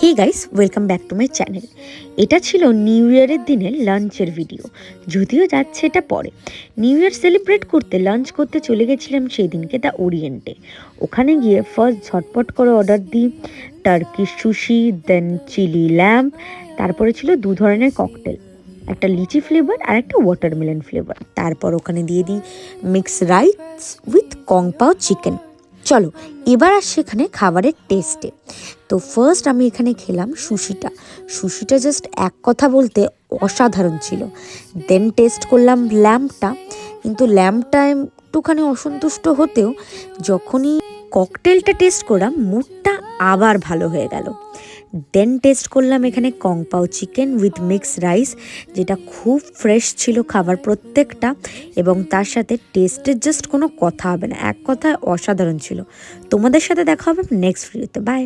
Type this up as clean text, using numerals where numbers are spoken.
Hey guys, welcome back to my channel. এটা ছিল new ইয়ারের দিনের লাঞ্চের ভিডিও, যদিও যাচ্ছে এটা পরে। নিউ ইয়ার সেলিব্রেট করতে লাঞ্চ করতে চলে গেছিলাম সেই দিনকে দ্য ওরিয়েন্টে। ওখানে গিয়ে ফার্স্ট ঝটপট করে অর্ডার দিই টার্কিশ সুশি, দেন চিলি ল্যাম্প, তারপরে ছিল দু ধরনের ককটেল, একটা লিচি ফ্লেভার আর একটা ওয়াটারমেলন ফ্লেভার। তারপর ওখানে দিয়ে দিই মিক্স রাইস উইথ কং পাও চিকেন। চলো এবার আর সেখানে খাবারের টেস্টে। তো ফার্স্ট আমি এখানে খেলাম সুশিটা জাস্ট এক কথা বলতে অসাধারণ ছিল। দেন টেস্ট করলাম ল্যাম্পটা, কিন্তু ল্যাম্পটা একটুখানি অসন্তুষ্ট হতেও যখনই ককটেলটা টেস্ট করলাম মুডটা আবার ভালো হয়ে গেল। দেন টেস্ট করলাম এখানে কং পাও চিকেন উইথ মিক্স রাইস, যেটা খুব ফ্রেশ ছিল খাবার প্রত্যেকটা, এবং তার সাথে টেস্টের জাস্ট কোনো কথা হবে না, এক কথায় অসাধারণ ছিল। তোমাদের সাথে দেখা হবে নেক্সট ভিডিওতে। বাই।